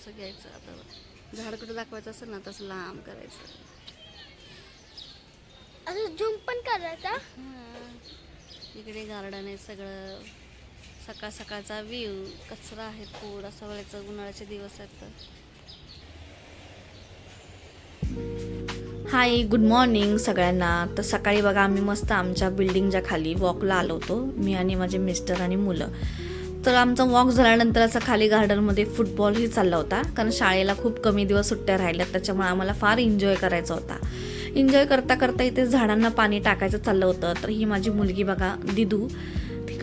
असं घ्यायचं. आता झाड कुठं दाखवायचं असेल ना तसं लांब करायचं. असं झूम पण करायचा. इकडे गार्डन आहे सगळं. सकाळ सकाळचा व्ह्यू. कचरा आहे थोडासा वेळेचं, उन्हाळ्याचे दिवस आहेत तर. हाय, गुड मॉर्निंग सगळ्यांना. तर सकाळी बघा आम्ही मस्त आमच्या बिल्डिंगच्या खाली वॉकला आलो होतो, मी आणि माझे मिस्टर आणि मुलं. तर आमचा वॉक झाल्यानंतर असं खाली गार्डनमध्ये फुटबॉलही चालला होता, कारण शाळेला खूप कमी दिवस सुट्ट्या राहिल्यात, त्याच्यामुळे आम्हाला फार एन्जॉय करायचा होता. एन्जॉय करता करता इथे झाडांना पाणी टाकायचं चाललं होतं. तर ही माझी मुलगी बघा दिदू,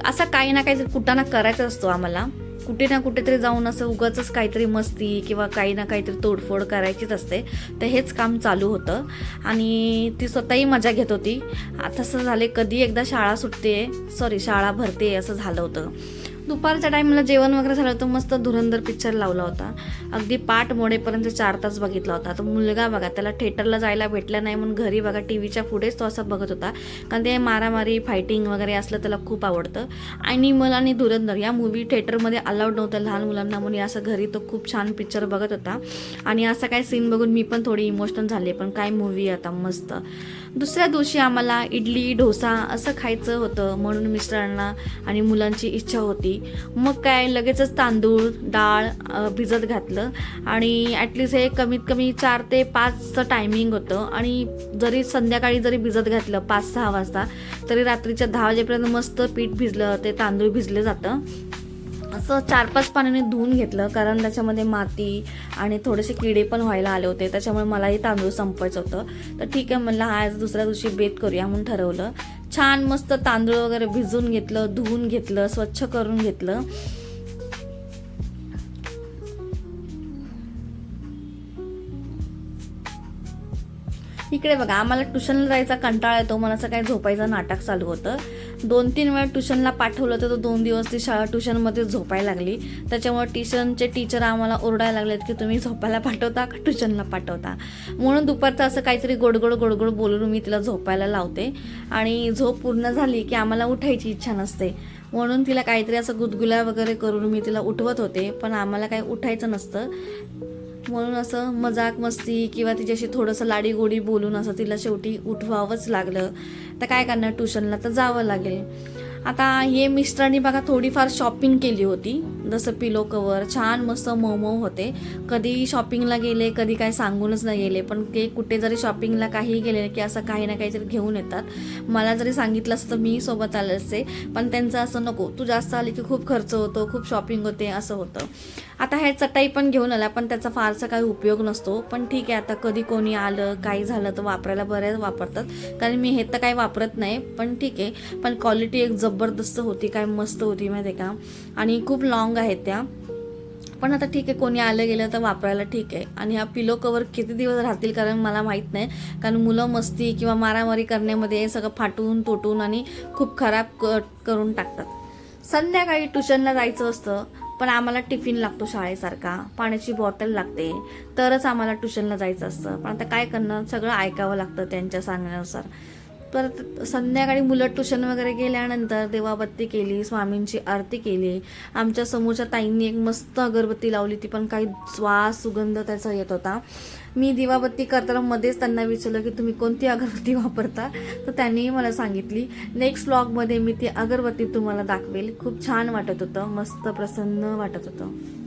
असं काही ना काही कुटाणा करायचा असतो आम्हाला. कुठे ना कुठेतरी जाऊन असं उगाचच काहीतरी मस्ती किंवा काही ना काहीतरी तोडफोड करायचीच असते. तर हेच काम चालू होतं आणि ती स्वतःही मजा घेत होती. आता असं झाले कधी एकदा शाळा भरते असं झालं होतं. दुपारच्या टाईमला जेवण वगैरे झालं होतं, मस्त धुरंधर पिक्चर लावला होता. अगदी पाठ मोडेपर्यंत 4 तास बघितला होता. तर मुलगा बघा, त्याला थिएटरला जायला भेटलं नाही म्हणून घरी बघा टीव्हीच्या पुढेच तो असं बघत होता, कारण ते मारामारी फायटिंग वगैरे असलं त्याला खूप आवडतं. ॲनिमल आणि धुरंधर या मूवी थिएटरमध्ये अलाउड नव्हतं लहान मुलांना, म्हणून असं घरी तो खूप छान पिक्चर बघत होता. आणि असा काय सीन बघून मी पण थोडी इमोशनल झाले, पण काय मूवी आता मस्त. दुसऱ्या दिवशी आम्हाला इडली डोसा असं खायचं होतं, म्हणून मिस्टरांना आणि मुलांची इच्छा होती. मग काय लगेचच तांदूळ डाळ भिजत घातलं आणि ॲटलिस्ट हे कमीत कमी 4 ते 5चं टायमिंग होतं. आणि जरी संध्याकाळी जरी भिजत घातलं 5-6 वाजता, तरी रात्रीच्या 10 वाजेपर्यंत मस्त पीठ भिजलं, ते तांदूळ भिजले जातं. असं 4-5 पाण्याने धुवून घेतलं, कारण त्याच्यामध्ये माती आणि थोडेसे किडे पण व्हायला आले होते, त्याच्यामुळे मलाही तांदूळ संपवायचं होतं. तर ठीक आहे म्हणलं, आज दुसऱ्या दिवशी बेत करूया म्हणून ठरवलं. छान मस्त तांदूळ वगैरे भिजून घेतलं, धुवून घेतलं, स्वच्छ करून घेतलं. इकडे बघा, आम्हाला ट्युशनला जायचा कंटाळा येतो, मला असं काही झोपायचं नाटक चालू होतं. 2-3 वेळा ट्युशनला पाठवलं तर 2 दिवस ती शाळा ट्युशनमध्ये झोपायला लागली. त्याच्यामुळे ट्युशनचे टीचर आम्हाला ओरडायला लागलेत की तुम्ही झोपायला पाठवता का ट्युशनला पाठवता. म्हणून दुपारचं असं काहीतरी गोडगोड बोलून मी तिला झोपायला लावते. आणि झोप पूर्ण झाली की आम्हाला उठायची इच्छा नसते, म्हणून तिला काहीतरी असं गुदगुल्या वगैरे करून मी तिला उठवत होते, पण आम्हाला काही उठायचं नसतं. म्हणून असं मजाक मस्ती किंवा तिच्याशी थोडंसं लाडीगोडी बोलून असं तिला शेवटी उठवावंच लागलं. तर काय करणार, ट्युशनला तर जावं लागेल. आता हे मिस्टरांनी बघा थोडीफार शॉपिंग केली होती, जसं पिलो कवर छान मस्त मऊ होते. कधी शॉपिंगला गेले, कधी काय सांगूनच नाही गेले, पण ते कुठे जरी शॉपिंगला काही गेले की असं काही ना काहीतरी घेऊन येतात. मला जरी सांगितलं असतं मी सोबत आले असते, पण त्यांचं असं नको, तू जास्त आली की खूप खर्च होतो, खूप शॉपिंग होते असं होतं. आता हे चटाई पण घेऊन आला, पण त्याचा फारसा काही उपयोग नसतो. पण ठीक आहे, आता कधी कोणी आलं काही झालं तर वापरायला बऱ्याच वापरतात, कारण मी हे तर काही वापरत नाही. पण ठीक आहे, पण क्वालिटी एक जबरदस्त होती, काय मस्त होती माहिती आहे का. आणि खूप लॉंग आहेत त्या, पण आता ठीक आहे, कोणी आलं गेलं तर वापरायला ठीक आहे. आणि हा पिलो कवर किती दिवस राहतील कारण मला माहीत नाही, कारण मुलं मस्ती किंवा मारामारी करण्यामध्ये सगळं फाटून तोटून आणि खूप खराब करून टाकतात. संध्याकाळी ट्युशनला जायचं असतं, पण आम्हाला टिफिन लागतो शाळेसारखा, पाण्याची बॉटल लागते, तरच आम्हाला ट्युशनला जायचं असतं. पण आता काय करणार, सगळं ऐकावं लागतं त्यांच्या सांगण्यानुसार. परत संध्याकाळी मुलं ट्युशन वगैरे गेल्यानंतर देवाबत्ती केली, स्वामींची आरती केली. आमच्या समोरच्या ताईंनी एक मस्त अगरबत्ती लावली, ती पण काही सुगंध त्याचा येत होता. मी दिवाबत्ती करताना मध्येच त्यांना विचारलं की तुम्ही कोणती अगरबत्ती वापरता, तर त्यांनीही मला सांगितली. नेक्स्ट व्लॉगमध्ये मी ती अगरबत्ती तुम्हाला दाखवेल. खूप छान वाटत होतं, मस्त प्रसन्न वाटत होतं.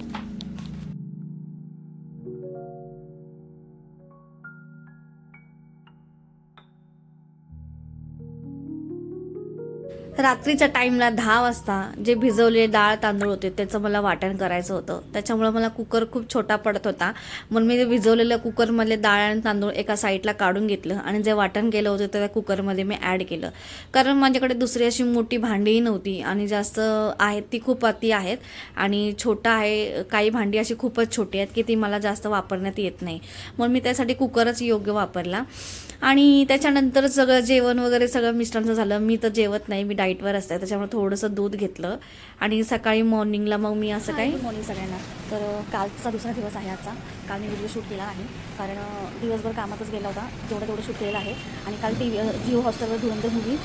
रात्रीच्या टाईमला 10 वाजता जे भिजवलेले डाळ तांदूळ होते त्याचं मला वाटण करायचं होतं. त्याच्यामुळे मला कुकर खूप छोटा पडत होता, म्हणून मी कुकर कुकरमधले डाळ आणि तांदूळ एका साईडला काढून घेतलं आणि जे वाटण केलं होतं त्या कुकरमध्ये मी ॲड केलं. कारण माझ्याकडे दुसरी अशी मोठी भांडीही नव्हती आणि जास्त आहेत ती खूप अति आहेत आणि छोटा आहे, काही भांडी अशी खूपच छोटी आहेत की ती मला जास्त वापरण्यात येत नाही, म्हणून मी त्यासाठी कुकरच योग्य वापरला. आणि त्याच्यानंतर सगळं जेवण वगैरे सगळं मिस्टरांचं झालं. मी तर जेवत नाही, मी डाईटवर असते, त्याच्यामुळे थोडंसं दूध घेतलं. आणि सकाळी मॉर्निंगला मग मी असं काही मॉर्निंग सगळ्यांना. तर कालचा दुसरा दिवस आहे आजचा. काल मी व्हिडिओ शूट केला नाही, कारण दिवसभर कामातच गेला होता, जेवढं शूट केलेलं आहे. आणि काल जिओ हॉटस्टारवर धुरंधर मूवी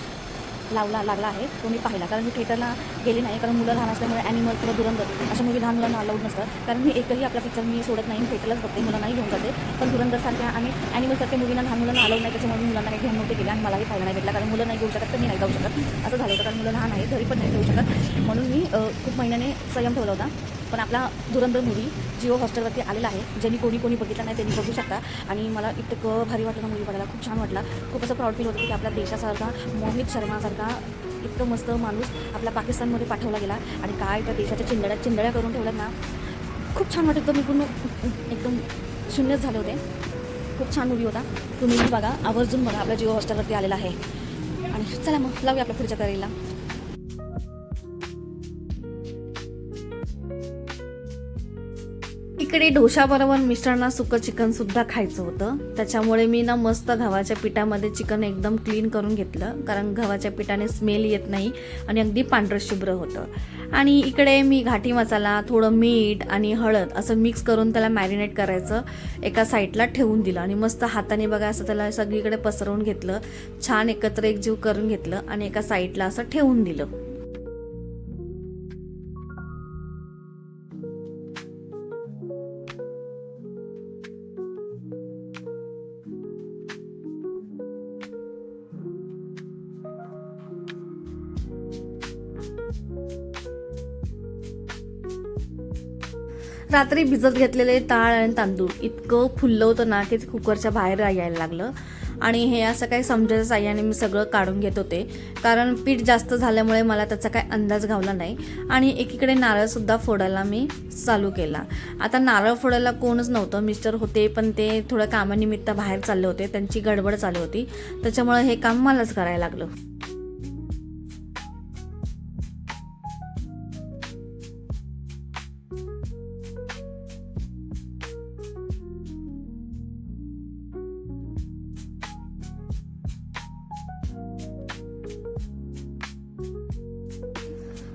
लागला आहे तो मी पाहिला, कारण मी थिएटरला गेली नाही, कारण मुलं लहान असल्यामुळे ॲनिमल किंवा धुरंधर अशा मूवी लहान मुलांना अलाउड नसतात. कारण मी एकही आपला पिक्चर मी सोडत नाही, थिएटरलाच बघते, मुलांनाही घेऊन जाते. पण धुरंधरसारख्या आणि ॲनिमलसारख्या मूवीला लहान मुलांना अलाउड नाही, त्याच्यामुळे मी मुलांना काही घेऊन नव्हते गेले आणि मलाही पाहायला नाही भेटला, कारण मुलं नाही घेऊ शकत तर मी नाही जाऊ शकत असं झालं होतं. कारण मुलं लहान आहेत, घरी पण नाही घेऊ शकत, म्हणून मी खूप महिन्याने संयम ठेवला होता. पण आपला धुरंधर मूवी जिओ हॉस्टेलवरती आलेला आहे, ज्यांनी कोणी बघितला नाही त्यांनी बघू शकता. आणि मला इतकं भारी वाटलं ना मूवी बघायला, खूप छान वाटला. खूप असं प्राऊड फील होतं की आपल्या देशासारखा मोहित शर्मासारखा इतकं मस्त माणूस आपल्या पाकिस्तानमध्ये पाठवला गेला आणि काय त्या देशाच्या चिंदड्या करून ठेवल्यात ना. खूप छान वाटत, मी पूर्ण एकदम शून्यच झाले होते. खूप छान मूवी होता, तुम्ही बघा, आवर्जून बघा, आपल्या जिओ हॉस्टेलवरती आलेला आहे. आणि चला मग लावूया आपल्या पुढच्या तयारीला. इकडे डोशाबरोबर मिस्टरांना सुकं चिकनसुद्धा खायचं होतं, त्याच्यामुळे मी ना मस्त गव्हाच्या पिठामध्ये चिकन एकदम क्लीन करून घेतलं, कारण गव्हाच्या पिठाने स्मेल येत नाही आणि अगदी पांढरं शुभ्र होतं. आणि इकडे मी घाटी मसाला, थोडं मीठ आणि हळद असं मिक्स करून त्याला मॅरिनेट करायचं एका साईडला ठेवून दिलं आणि मस्त हाताने बघा असं त्याला सगळीकडे पसरवून घेतलं, छान एकत्र एकजीव करून घेतलं आणि एका साईडला असं ठेवून दिलं. रात्री भिजत घेतलेले डाळ आणि तांदूळ इतकं फुललं होतं ना की कुकरच्या बाहेर यायला लागलं. आणि हे असं काही समजायच्या साह्याने मी सगळं काढून घेत होते, कारण पीठ जास्त झाल्यामुळे मला त्याचा काही अंदाज घावला नाही. आणि एकीकडे नारळसुद्धा फोडायला मी चालू केला. आता नारळ फोडायला कोणच नव्हतं, मिस्टर होते पण ते थोड्या कामानिमित्त बाहेर चालले होते, त्यांची गडबड चालू होती, त्याच्यामुळे हे काम मलाच करायला लागलं.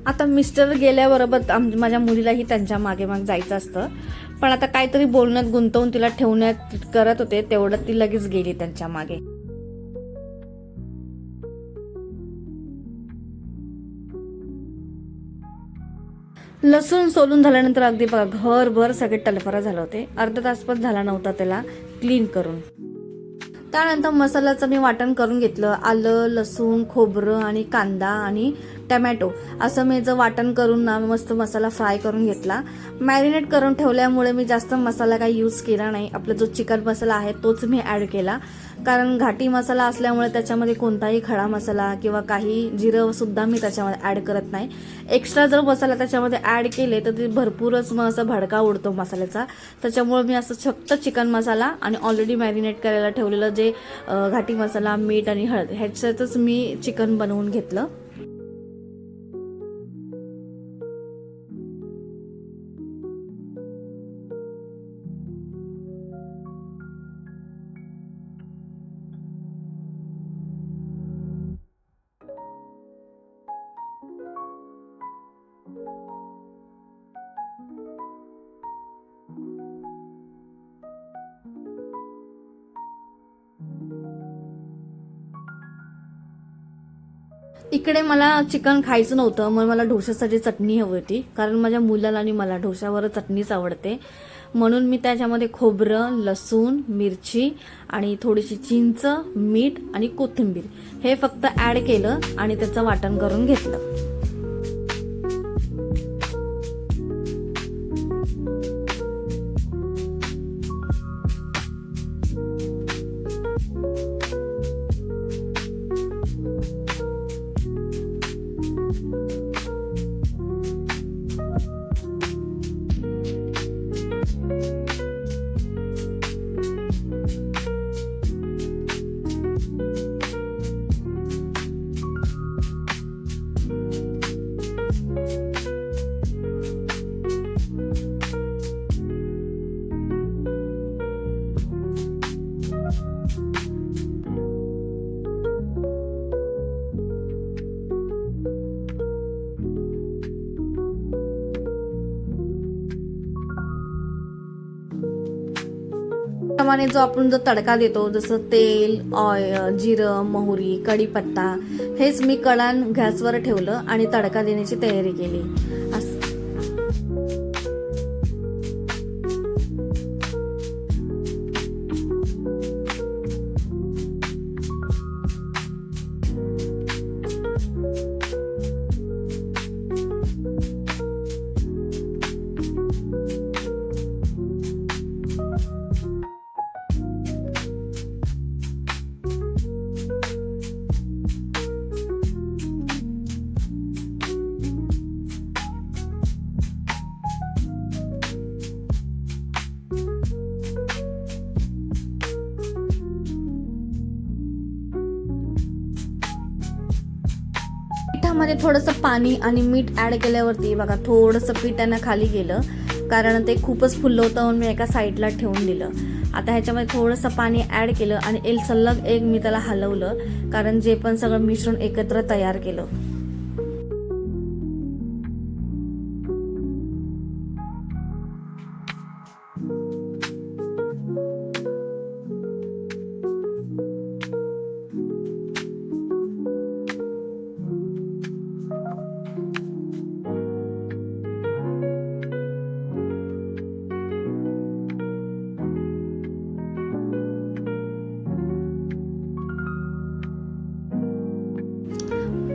आता मिस्टर गेल्याबरोबर माझ्या मुलीलाही त्यांच्या मागे जायचं असतं, पण आता काहीतरी बोलण्यात गुंतवून तिला ठेवण्यात करत होते, तेवढं ती लगेच गेली त्यांच्या मागे. लसूण सोलून झाल्यानंतर अगदी बघा घरभर सगळे टलफरा झाले होते, अर्धा तास पण झाला नव्हता त्याला क्लीन करून. त्यानंतर मसाल्याचं मी वाटण करून घेतलं, आलं, लसूण, खोबरं आणि कांदा आणि टमॅटो असं मी वाटण करून ना मस्त मसाला फ्राय करून घेतला. मॅरिनेट करून ठेवल्यामुळे मी जास्त मसाला काही यूज केला नाही, आपला जो चिकन मसाला आहे तोच मी ॲड केला, कारण घाटी मसाला असल्यामुळे त्याच्यामध्ये कोणताही खडा मसाला किंवा काही जिरं सुद्धा मी त्याच्यामध्ये ॲड करत नाही. एक्स्ट्रा जर मसाला त्याच्यामध्ये ॲड केले तर ते भरपूरच मग असं भडका उडतो मसाल्याचा, त्याच्यामुळे मी असं फक्त चिकन मसाला आणि ऑलरेडी मॅरिनेट करायला ठेवलेलं जे घाटी मसाला, मीठ आणि हळद ह्याच्यातच मी चिकन बनवून घेतलं. इकडे मला चिकन खायचं नव्हतं, मग मला डोश्यासाठी चटणी हवी होती, कारण माझ्या मुलाला आणि मला डोश्यावर चटणीच आवडते. म्हणून मी त्याच्यामध्ये खोबरं, लसूण, मिरची आणि थोडीशी चिंच, मीठ आणि कोथिंबीर हे फक्त ॲड केलं आणि त्याचं वाटण करून घेतलं. त्याप्रमाणे जो आपण जो तडका देतो जसं तेल, जिरं, मोहरी, कढीपत्ता हेच मी कढान गॅसवर ठेवलं आणि तडका देण्याची तयारी केली. पिठामध्ये थोडंसं पाणी आणि मीठ ऍड केल्यावरती बघा थोडंसं पिठानं खाली गेलं, कारण ते खूपच फुललं होतं म्हणून मी एका साईडला ठेवून दिलं. आता ह्याच्यामध्ये थोडंसं पाणी ऍड केलं आणि सलग एक मी त्याला हलवलं, कारण जे पण सगळं मिश्रण एकत्र तयार केलं.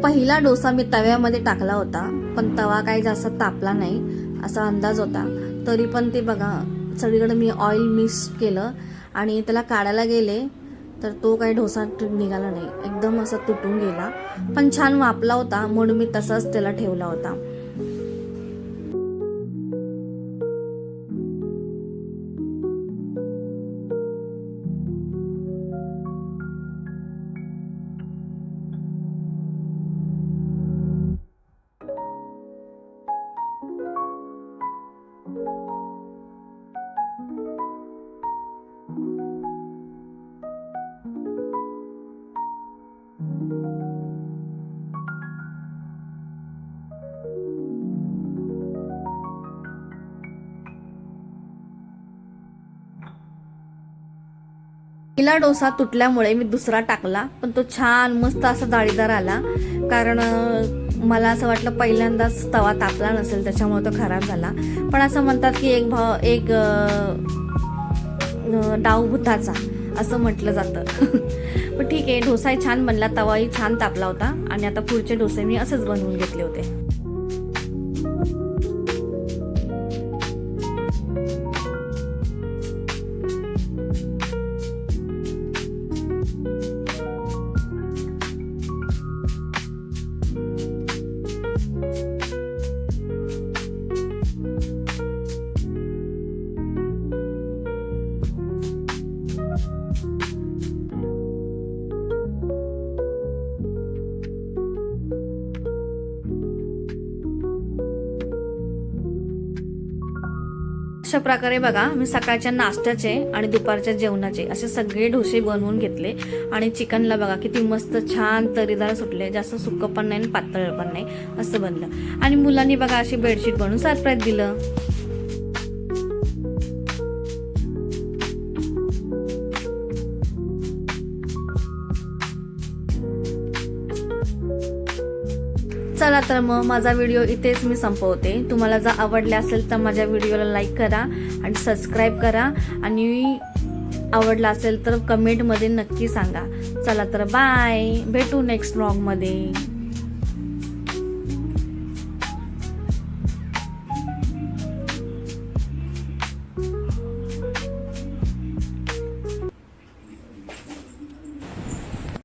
पहिला डोसा मी तव्यामध्ये टाकला होता, पण तवा काही जास्त तापला नाही असा अंदाज होता. तरी पण ते बघा सगळीकडे मी ऑइल मिक्स केलं आणि त्याला काढायला गेले तर तो काही डोसा निघाला नाही, एकदम असा तुटून गेला. पण छान वापला होता म्हणून मी तसाच त्याला ठेवला होता. पहिला डोसा तुटल्यामुळे मी दुसरा टाकला, पण तो छान मस्त असा जाळीदार आला, कारण मला असं वाटलं पहिल्यांदाच तवा तापला नसेल त्याच्यामुळे तो खराब झाला. पण असं म्हणतात की एक डाव भुताचा असं म्हटलं जातं. पण ठीक आहे, डोसाही छान बनला, तवाही छान तापला होता आणि आता पुढचे डोसे मी असेच बनवून घेतले होते. अशा प्रकारे बघा मी सकाळच्या नाश्त्याचे आणि दुपारच्या जेवणाचे असे सगळे डोसे बनवून घेतले आणि चिकनला बघा किती मस्त छान तरीदार सुटले, जास्त सुक्क पण नाही पातळ पण नाही असं बनलं. आणि मुलांनी बघा अशी बेडशीट बनवून सरप्राईज दिलं. चला तर मग माझा व्हिडिओ इथेच मी संपवते. तुम्हाला जर आवडले असेल तर माझ्या व्हिडिओला लाईक करा आणि सबस्क्राईब करा आणि आवडला असेल तर कमेंटमध्ये नक्की सांगा. चला तर बाय, भेटू नेक्स्ट व्लॉगमध्ये.